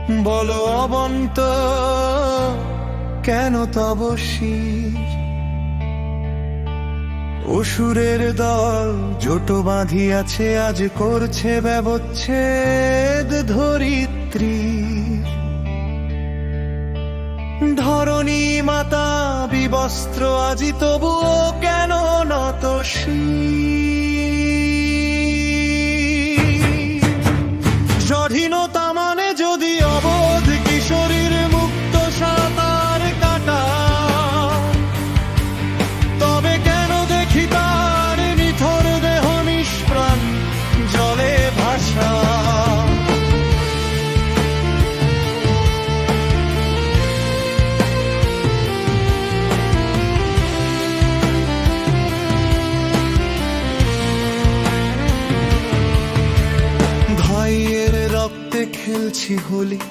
বলো অবন্ত কেন তব শির? অসুরের দল জোট বাঁধিয়াছে, আজ করছে ব্যবচ্ছেদ ধরিত্রী। ধরণী মাতা বিবস্ত্র আজি, তবুও কেন নত শির? স্বাধীনতা মানে যদি অবোধ কিশোরীর মুক্ত সাঁতার কাটা, তবে কেন দেখি তার নিথর দেহ নিষ্প্রাণ জলে ভাসা? ভাইয়ের রক্তে খেলছি হোলি,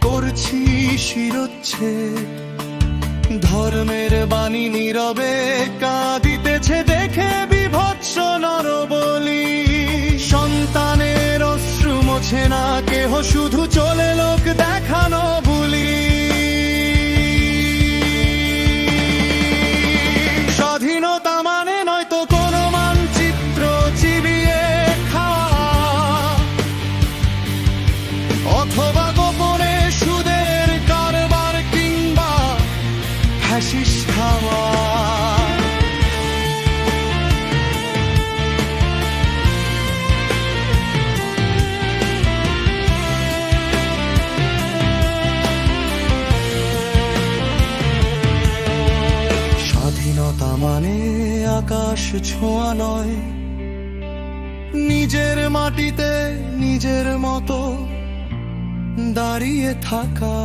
করছি শিরোচ্ছেদ। ধর্মের বাণী নীরবে কাঁদিতেছে দেখে বিভৎস নরবলি। সন্তানের অশ্রু মোছে না কেহ, শুধু চলে লোক দেখানো বুলি। স্বাধীনতা মানে নয়তো কোনো মানচিত্র চিবিয়ে খাওয়া, অথবা গোপনে সুদের কারবার কিংবা হাসিস খাওয়া। স্বাধীনতা মানে আকাশ ছোঁয়া নয়, নিজের মাটিতে নিজের মতো দাঁড়িয়ে থাকা।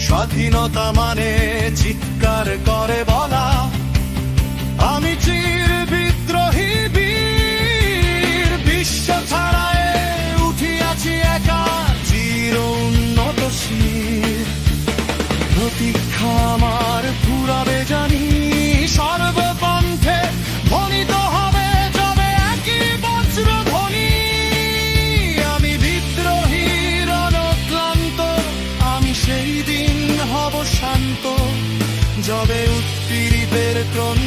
স্বাধীনতা মানে চিৎকার করে বলা, আমি চির বিদ্রোহী বীর। বিশ্ব ছাড়ায় উঠিয়াছি একা চির উন্নতশীল। প্রতীক্ষা আমার পুরাবে জানি, সর্বকণ্ঠে ধ্বনিত হবে যবে একই বজ্রধ্বনি। আমি বিদ্রোহী রণক্লান্ত, আমি সেই দিন হব শান্ত, যবে উৎপীড়িতের ক্রম